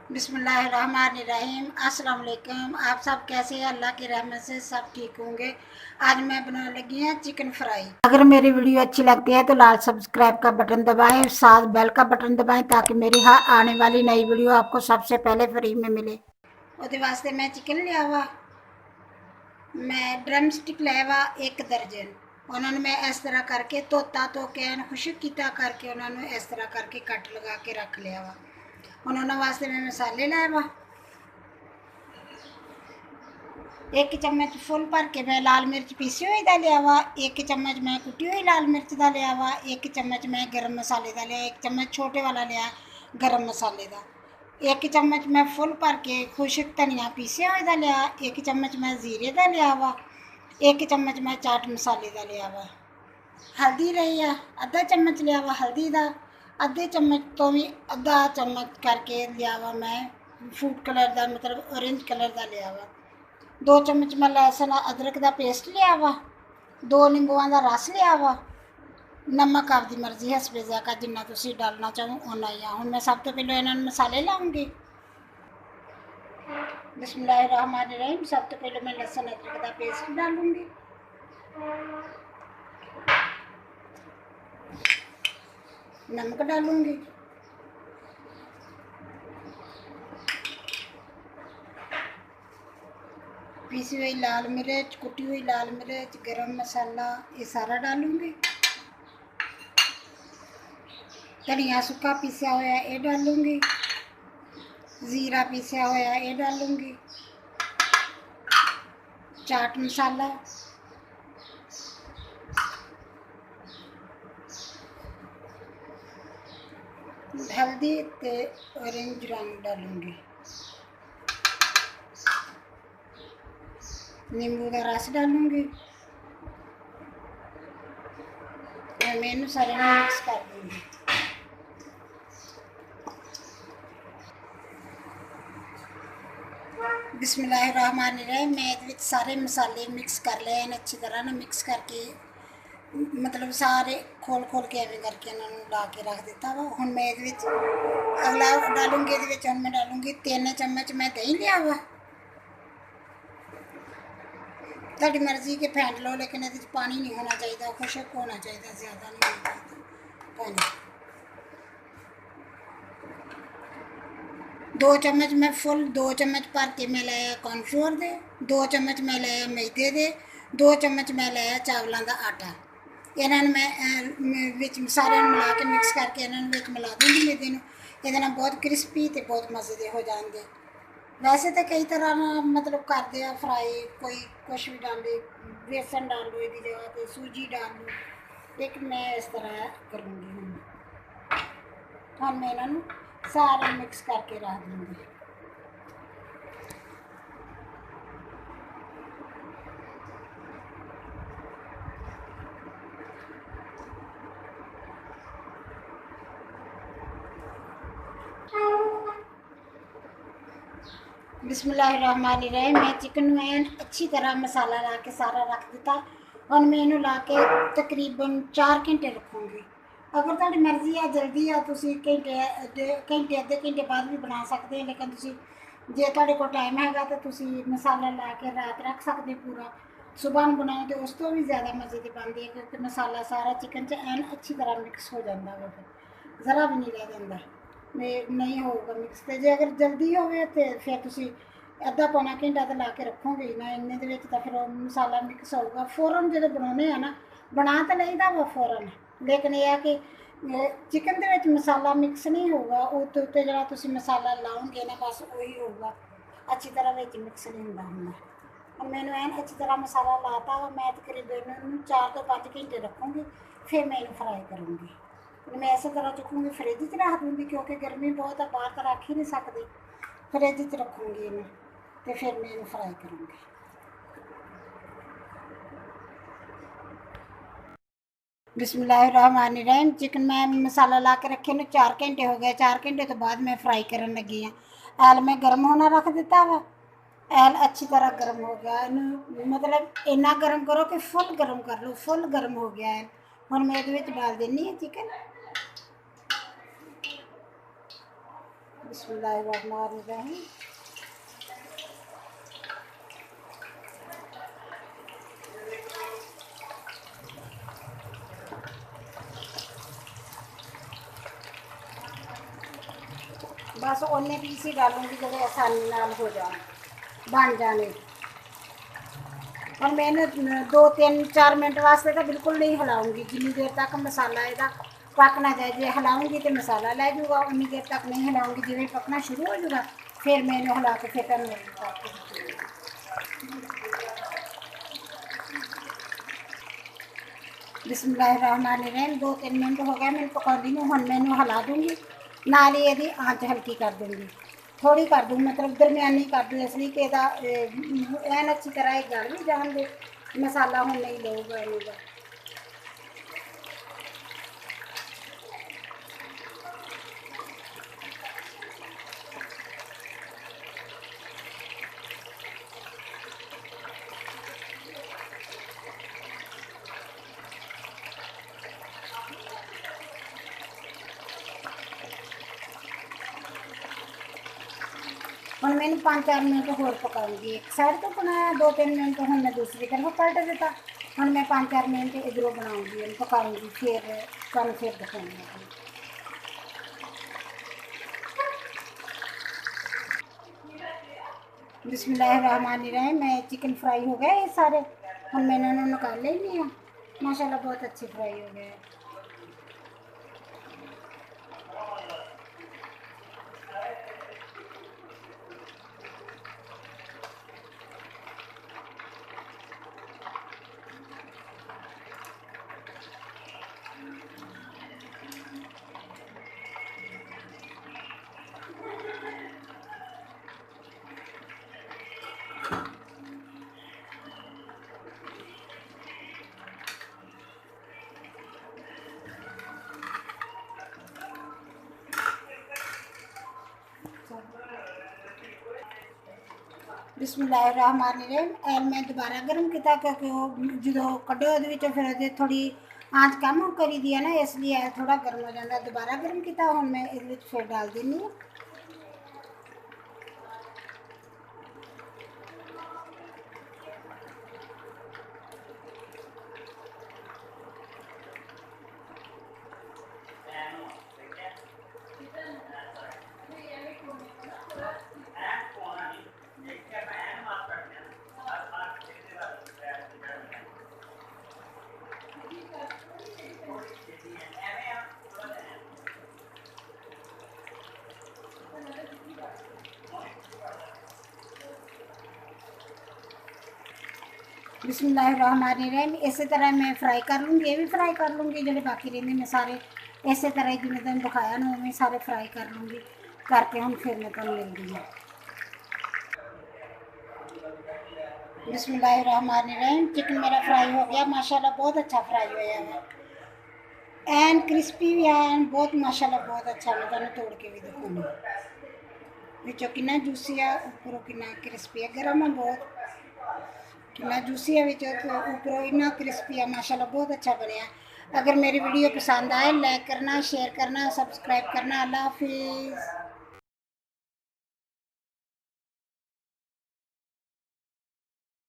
बिस्मिल्लाहिर्रहमानिर्रहीम। अस्सलाम वालेकुम। आप सब कैसे हैं? अल्लाह की रहमत से सब ठीक होंगे। आज मैं बनाने लगी हूँ चिकन फ्राई। अगर मेरी वीडियो अच्छी लगती है तो लाल सब्सक्राइब का बटन दबाएं, साथ बेल का बटन दबाएं ताकि मेरी हर आने वाली नई वीडियो आपको सबसे पहले फ्री में मिले। ਉਹਦੇ वास्ते मैं चिकन लिया वा, मैं ड्रम स्टिक लिया वा 1 दर्जन। उन्होंने मैं इस तरह करके धोता धो के खुशक किया करके उन्होंने इस तरह करके कट लगा के रख लिया वा। उन्होंने वास्ते मैं मसाले लाए वा, 1 चम्मच फुल भर के मैं लाल मिर्च पीसी हुई का लिया वा, 1 चम्मच मैं कुटी हुई लाल मिर्च का लिया वा, 1 चम्मच मैं गर्म मसाले का लिया, 1 चम्मच छोटे वाला लिया गर्म मसाले का, 1 चम्मच मैं फुल भर के खुशक धनिया पीसिया हुए का लिया, 1 चम्मच मैं जीरे का लिया वा, 1 चम्मच मैं चाट मसाले का लिया वा। हल्दी रही है आधा चम्मच लिया वा हल्दी का, आधे चम्मच तो भी आधा चम्मच करके लिया वा मैं फूड कलर का मतलब ऑरेंज कलर का लिया वा। 2 चम्मच मैं लहसुन अदरक का पेस्ट लिया वा, 2 नींबुआ का रस लिया वा। नमक आपकी मर्जी हसबे ज़ायका जिन्ना तुसी डालना चाहो उन्ना ही। हुण मैं सब तो पहले इन्होंने मसाले लाऊंगी। बिस्मिल्लाहिर्रहमानिर्रहीम। सब तो पहले मैं लहसुन अदरक का पेस्ट डालूंगी, नमक डालूंगी, पीसी हुई लाल मिर्च, कुटी हुई लाल मिर्च, गरम मसाला ये सारा डालूंगी, धनिया सुक्का पीसा होया ये डालूंगी, जीरा पीसा होया ये डालूंगी, चाट मसाला, हल्दी ते ऑरेंज रंग डालूंगी, नींबू का रस डालूंगी। मैं इन्हू सारे मिक्स कर दूंगी। बिस्मिल्लाहिर्रहमानिर्रहीम। मैं ये सारे मसाले मिक्स कर लिए हैं अच्छी तरह ना, मिक्स करके मतलब सारे खोल खोल के एवं करके इन्होंने ला के रख दिता वा। हुण मैं ये अगला डालूंगी, ये मैं डालूंगी 3 चम्मच मैं दही लिया वा, ਤੁਹਾਡੀ मर्जी के फेंट लो लेकिन ये पानी नहीं होना चाहिए, खुशक होना चाहिए, ज़्यादा नहीं होना चाहिए पानी। 2 चम्मच मैं फुल 2 चम्मच भर के मैं लाया कॉर्नफ्लोर दे, 2 चम्मच मैं लाया मैदे दे, 2 चम्मच मैं लाया चावलों का आटा। इन्होंने मैं सारे मिला के मिक्स करके इन्होंने मिला दूँगी मैदे में। ये बहुत क्रिस्पी तो बहुत मज़े के हो जाएंगे। वैसे तो कई तरह ना मतलब करते हैं फ्राई, कोई कुछ भी डाल दे, बेसन डाल लो इसकी जगह पे सूजी डाल लो, लेकिन मैं इस तरह करूँगी। हम मैं इन्होंने सारे मिक्स करके रख दूँगी। बिस्मिल्लाहिर्रहमानिर्रहीम। मैं चिकन में अच्छी तरह मसाला ला के सारा रख दिता। हम मैं इन्हू ला के तकरीबन 4 घंटे रखूँगी। अगर तुहाडी मर्जी है जल्दी है तुसी घंटे अद्धे घंटे बाद भी बना सकते हैं, लेकिन तुसी जे तुहाडे कोल टाइम हैगा तो तुसी मसाला ला के रात रख सकते पूरा, सुबह बनाओ तो उस तो भी ज़्यादा मज़े की बनती है क्योंकि मसाला सारा चिकन च एन अच्छी तरह मिक्स हो जाता है, फिर ज़रा भी नहीं रह जाता नहीं होगा मिक्स। तो जे अगर जल्दी हो फिर तुसी अद्धा पौना घंटा तो ला के रखोगे ना, इन्ने दे विच तां फिर मसाला मिक्स होगा। फौरन जो बनाने हैं ना बना तो लईदा वा फौरन, लेकिन यह है कि चिकन दे विच मसाला मिक्स नहीं होगा, उत्ते उत्ते जिहड़ा तुसी मसाला लाओगे ना बस वही होगा, अच्छी तरह विच मिक्स नहीं होंदा हुंदा। मैंने एन अच्छी तरह मसाला लाता वा, मैं तकरीबन 4 तो 5 घंटे रखूँगी, फिर मैं इन्हू फ्राई करूँगी। मैं इस तरह चुकूँगी फ्रिज च रख दूँगी क्योंकि गर्मी बहुत है, बाहर तो रख ही नहीं सकती। फ्रिज च रखूँगी इन्हें तो फिर मैं इन्हें फ्राई करूँगी। बिस्मिल्लाहिर्रहमानिर्रहीम। चिकन मैं मसाला ला के रखे ने 4 घंटे हो गए, 4 घंटे तो बाद मैं फ्राई करन लगी हाँ। ऐल मैं गर्म होना रख दिता वा, ऐल अच्छी तरह गर्म हो गया, मतलब इन्ना गर्म करो कि फुल गर्म कर लो, फुल गर्म हो गया है। हुण मैं ये डाल देनी है चिकन। बिस्मिल्लाहिर्रहमानिर्रहीम। बस उन्ने पीस ही डालूंगी जो आसानी नाल हो जाए बन जाने। और मैंने 2-3-4 मिनट वास्ते तो बिल्कुल नहीं हिलाऊंगी, जिनी देर तक मसाला ਇਹਦਾ पक ना जाए। जो हिलाऊंगी तो मसाला लै जूगा, उन्नी देर तक नहीं हिलाऊंगी। जिवें पकना शुरू हो जाएगा फिर मैं इन्हू हिला के फिर बिस्मिल्लाहिर्रहमानिर्रहीम। 2-3 मिनट हो गए मैंने पकाती नूं, हुण मैं इन्हू हिला दूंगी। नाल ही ਇਹਦੀ आंच हल्की कर दूंगी, थोड़ी कर दूँ, मतलब दरमियानी कर दूँ, इसलिए कि एन अच्छी तरह गल भी जान दे। मसाला हुण नहीं लऊगा इन्हू का। हम मैंने 5-4 मिनट होर पकाऊंगी। एक साइड तो बनाया 2-3 मिनट, हम मैं दूसरी तरफ पलट देता। हम मैं 5-4 मिनट इधरों बनाऊंगी, पकाऊंगी, फिर कल फिर दिखाऊंगी। बिस्मिल्लाहिर्रहमानिर्रहीम। मैं चिकन फ्राई हो गए ये सारे, हम मैंने उन्होंने निकाल ले लिया। माशाल्लाह बहुत अच्छे फ्राई हो गए। बिस्मिल्लाहिर्रहमानिर्रहीम। और मैं दोबारा गर्म किया क्योंकि वो जो कड्डो वो फिर थोड़ी आँच कम करी दी है ना, इसलिए थोड़ा गर्म हो जाता। दोबारा गर्म किया, हम मैं ये फिर डाल देनी हूँ। बिस्मिल्लाहिर्रहमानिर्रहीम। इस तरह मैं फ्राई कर लूँगी, ये भी फ्राई कर लूँगी। जो बाकी रहते मैं सारे इस तरह ही जिन्हें तुम दिखाया ना मैं सारे फ्राई कर लूँगी। करके हम फिर मैं तुम मिलती हूँ। बिस्मिल्लाहिर्रहमानिर्रहीम। चिकन मेरा फ्राई हो गया, माशाल्लाह बहुत अच्छा फ्राई होया है। एन क्रिस्पी भी है, एन बहुत माशाल्लाह बहुत अच्छा। मैं तुम तोड़ के भी दिखाऊँगी विचों कितना जूसी है, उपरों कितना क्रिस्पी है। गर्म है बहुत, कितना जूसी है विचों, उपरों इतना क्रिस्पी है। माशाल्लाह बहुत अच्छा बनया। अगर मेरी वीडियो पसंद आए लाइक करना, शेयर करना, सब्सक्राइब करना। अल्लाह हाफिज़।